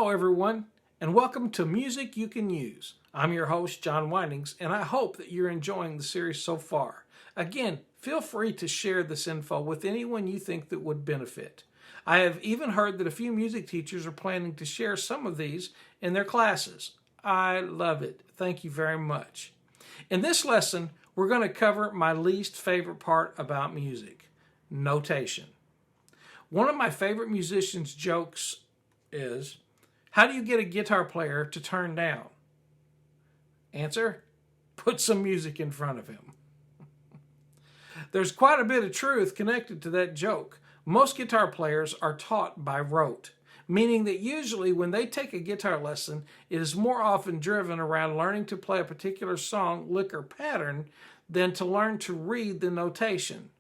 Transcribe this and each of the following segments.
Hello, everyone, and welcome to Music You Can Use. I'm your host, John Winings, and I hope that you're enjoying the series so far. Again, feel free to share this info with anyone you think that would benefit. I have even heard that a few music teachers are planning to share some of these in their classes. I love it. Thank you very much. In this lesson, we're going to cover my least favorite part about music, notation. One of my favorite musicians' jokes is, how do you get a guitar player to turn down? Answer, put some music in front of him. There's quite a bit of truth connected to that joke. Most guitar players are taught by rote, meaning that usually when they take a guitar lesson, it is more often driven around learning to play a particular song, lick, or pattern than to learn to read the notation.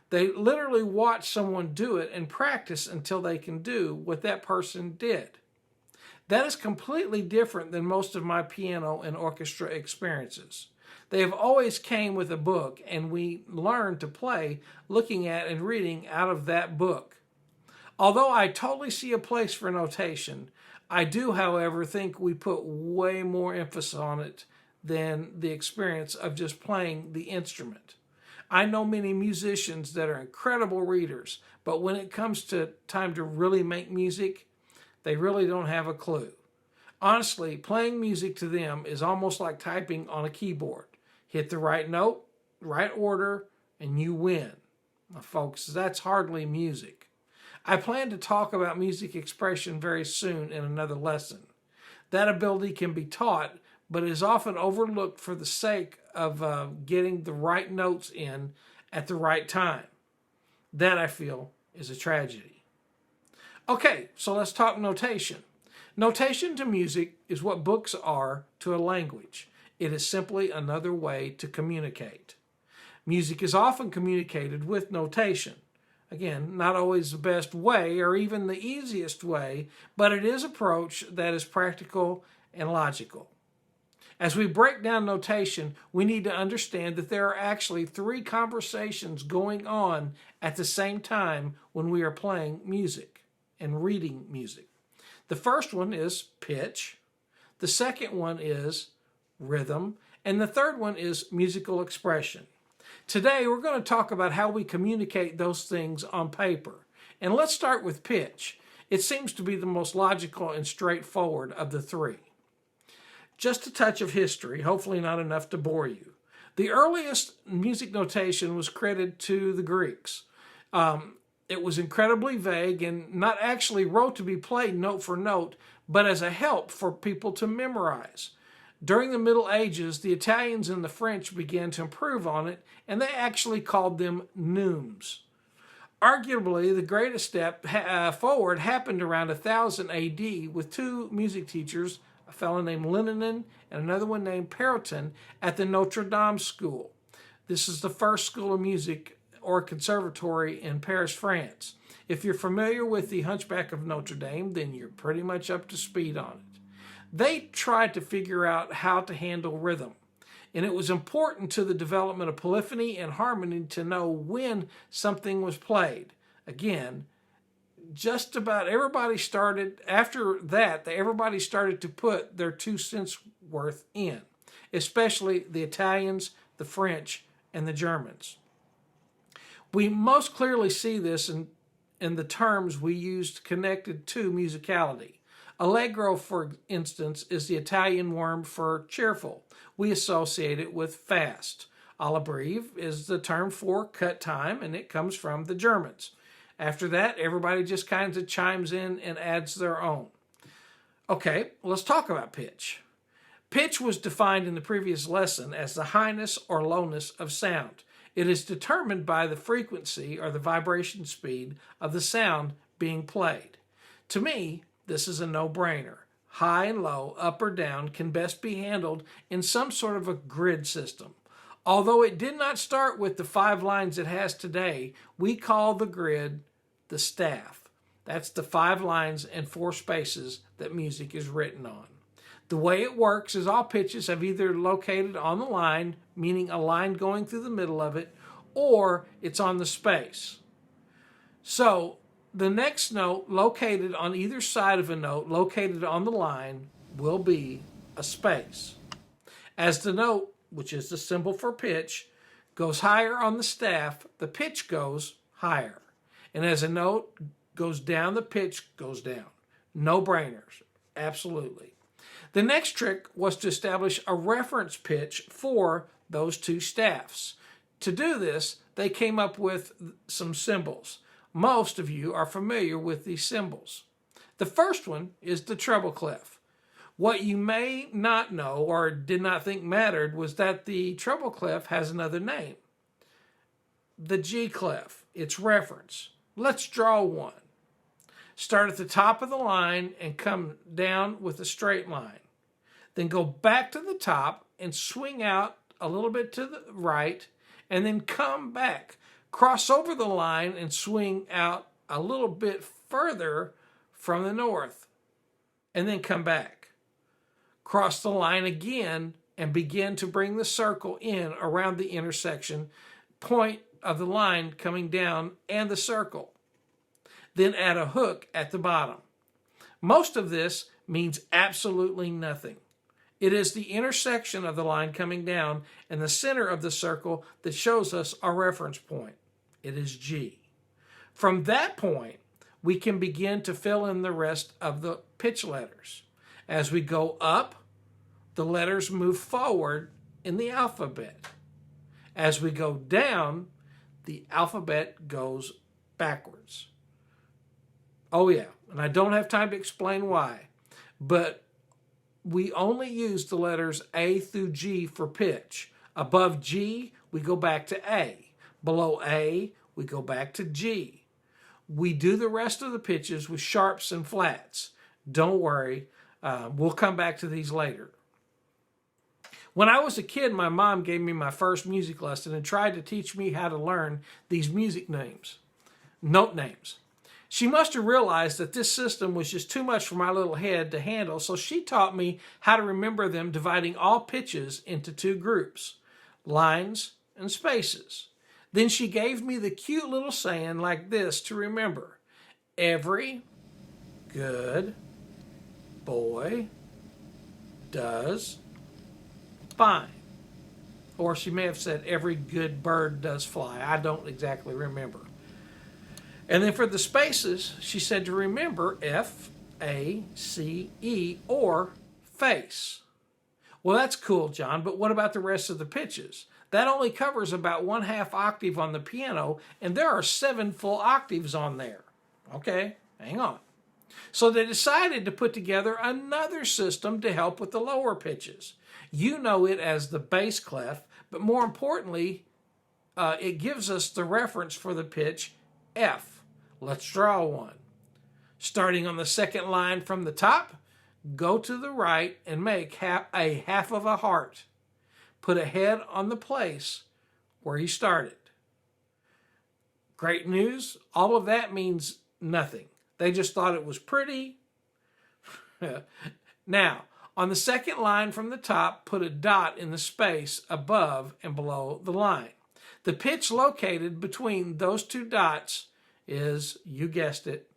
They literally watch someone do it and practice until they can do what that person did. That is completely different than most of my piano and orchestra experiences. They have always came with a book, and we learn to play looking at and reading out of that book. Although I totally see a place for notation, I do, however, think we put way more emphasis on it than the experience of just playing the instrument. I know many musicians that are incredible readers, but when it comes to time to really make music, they really don't have a clue. Honestly, playing music to them is almost like typing on a keyboard. Hit the right note, right order, and you win. Now, folks, that's hardly music. I plan to talk about music expression very soon in another lesson. That ability can be taught, but is often overlooked for the sake of getting the right notes in at the right time. That, I feel, is a tragedy. Okay, so let's talk notation. Notation to music is what books are to a language. It is simply another way to communicate. Music is often communicated with notation. Again, not always the best way or even the easiest way, but it is an approach that is practical and logical. As we break down notation, we need to understand that there are actually three conversations going on at the same time when we are playing music and reading music. The first one is pitch, the second one is rhythm, and the third one is musical expression. Today, we're going to talk about how we communicate those things on paper. And let's start with pitch. It seems to be the most logical and straightforward of the three. Just a touch of history, hopefully not enough to bore you. The earliest music notation was credited to the Greeks. It was incredibly vague and not actually wrote to be played note for note, but as a help for people to memorize. During the Middle Ages, the Italians and the French began to improve on it, and they actually called them neumes. Arguably, the greatest step forward happened around 1000 AD with two music teachers, a fellow named Leonin and another one named Perrotin, at the Notre Dame School. This is the first school of music or conservatory in Paris, France. If you're familiar with the Hunchback of Notre Dame, then you're pretty much up to speed on it. They tried to figure out how to handle rhythm, and it was important to the development of polyphony and harmony to know when something was played. Again, just about everybody started, after that, everybody started to put their 2 cents worth in, especially the Italians, the French, and the Germans. We most clearly see this in the terms we used connected to musicality. Allegro, for instance, is the Italian word for cheerful. We associate it with fast. Alla breve is the term for cut time, and it comes from the Germans. After that, everybody just kind of chimes in and adds their own. Okay, let's talk about pitch. Pitch was defined in the previous lesson as the highness or lowness of sound. It is determined by the frequency or the vibration speed of the sound being played. To me, this is a no-brainer. High and low, up or down, can best be handled in some sort of a grid system. Although it did not start with the 5 lines it has today, we call the grid the staff. That's the 5 lines and 4 spaces that music is written on. The way it works is all pitches have either located on the line, meaning a line going through the middle of it, or it's on the space. So The next note located on either side of a note located on the line will be a space. As the note, which is the symbol for pitch, goes higher on the staff, the pitch goes higher. And as a note goes down, the pitch goes down. No brainers. Absolutely. The next trick was to establish a reference pitch for those two staffs. To do this, they came up with some symbols. Most of you are familiar with these symbols. The first one is the treble clef. What you may not know or did not think mattered was that the treble clef has another name. The G clef, its reference. Let's draw one. Start at the top of the line and come down with a straight line. Then go back to the top and swing out a little bit to the right, and then come back. Cross over the line and swing out a little bit further from the north, and then come back. Cross the line again and begin to bring the circle in around the intersection point of the line coming down and the circle. Then add a hook at the bottom. Most of this means absolutely nothing. It is the intersection of the line coming down and the center of the circle that shows us our reference point. It is G. From that point, we can begin to fill in the rest of the pitch letters. As we go up, the letters move forward in the alphabet. As we go down, the alphabet goes backwards. Oh yeah, and I don't have time to explain why, but we only use the letters A through G for pitch. Above G, we go back to A. Below A, we go back to G. We do the rest of the pitches with sharps and flats. Don't worry, we'll come back to these later. When I was a kid, my mom gave me my first music lesson and tried to teach me how to learn these music names, note names. She must have realized that this system was just too much for my little head to handle, so she taught me how to remember them, dividing all pitches into two groups, lines and spaces. Then she gave me the cute little saying like this to remember. Every good boy does fine. Or she may have said every good bird does fly. I don't exactly remember. And then for the spaces, she said to remember F-A-C-E or face. Well, that's cool, John, but what about the rest of the pitches? That only covers about 1/2 octave on the piano, and there are 7 full octaves on there. Okay, hang on. So they decided to put together another system to help with the lower pitches. You know it as the bass clef, but more importantly, it gives us the reference for the pitch F. Let's draw one. Starting on the second line from the top, go to the right and make a half of a heart. Put a head on the place where you started. Great news, all of that means nothing. They just thought it was pretty. Now, on the second line from the top, put a dot in the space above and below the line. The pitch located between those two dots is, you guessed it,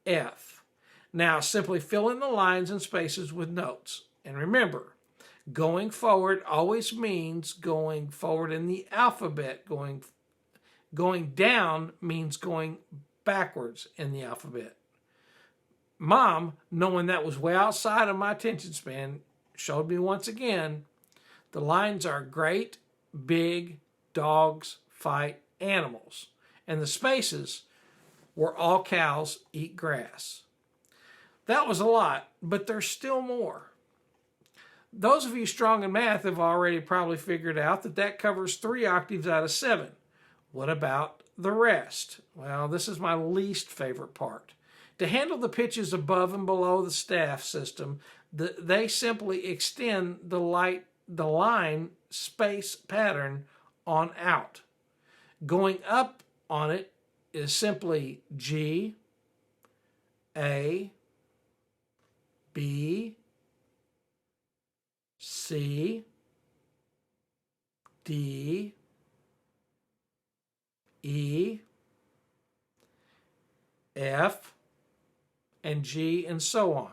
F. Now, simply fill in the lines and spaces with notes. And remember, going forward always means going forward in the alphabet. Going down means going backwards in the alphabet. Mom, knowing that was way outside of my attention span, showed me once again, the lines are great, big dogs fight animals. And the spaces were all cows eat grass. That was a lot, but there's still more. Those of you strong in math have already probably figured out that that covers 3 octaves out of 7. What about the rest? Well, this is my least favorite part. To handle the pitches above and below the staff system, they simply extend the line space pattern on out. Going up on it is simply G, A, B, C, D, E, F, and G, and so on.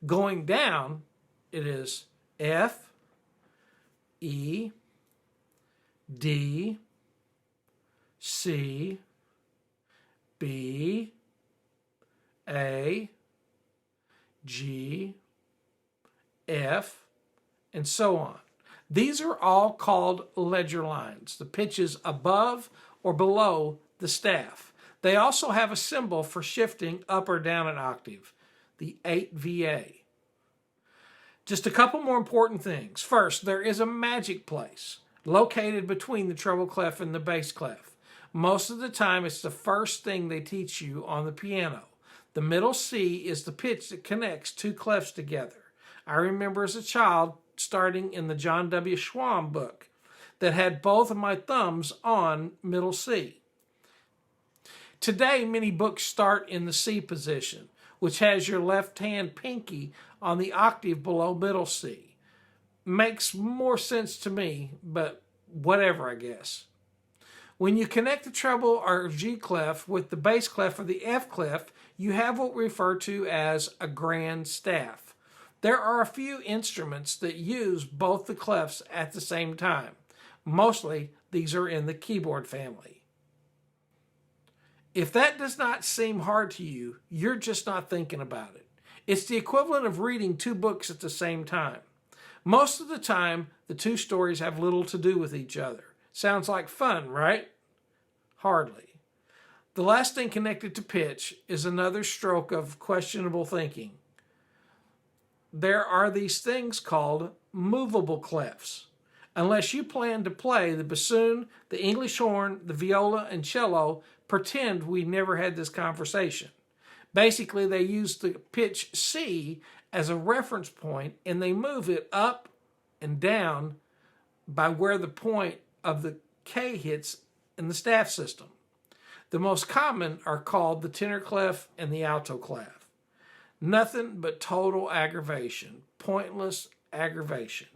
Going down, it is F, E, D, C, B, A, G, F, and so on. These are all called ledger lines, the pitches above or below the staff. They also have a symbol for shifting up or down an octave, the 8VA. Just a couple more important things. First, there is a magic place located between the treble clef and the bass clef. Most of the time, it's the first thing they teach you on the piano. The middle C is the pitch that connects two clefs together. I remember as a child starting in the John W. Schwam book that had both of my thumbs on middle C. Today, many books start in the C position, which has your left hand pinky on the octave below middle C. Makes more sense to me, but whatever, I guess. When you connect the treble or G clef with the bass clef or the F clef, you have what we refer to as a grand staff. There are a few instruments that use both the clefs at the same time. Mostly, these are in the keyboard family. If that does not seem hard to you, you're just not thinking about it. It's the equivalent of reading two books at the same time. Most of the time, the two stories have little to do with each other. Sounds like fun, right? Hardly. The last thing connected to pitch is another stroke of questionable thinking. There are these things called movable clefs. Unless you plan to play the bassoon, the English horn, the viola, and cello, pretend we never had this conversation. Basically, they use the pitch C as a reference point, and they move it up and down by where the point of the K hits in the staff system. The most common are called the tenor clef and the alto clef. Nothing but total aggravation, pointless aggravation.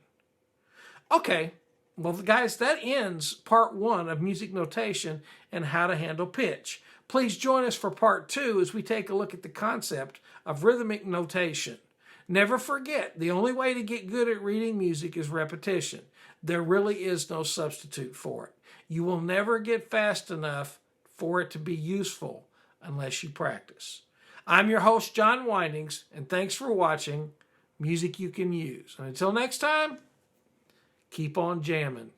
Okay, well, guys, that ends part 1 of music notation and how to handle pitch. Please join us for part 2 as we take a look at the concept of rhythmic notation. Never forget, the only way to get good at reading music is repetition. There really is no substitute for it. You will never get fast enough for it to be useful unless you practice. I'm your host, John Windings, and thanks for watching Music You Can Use. And until next time, keep on jamming.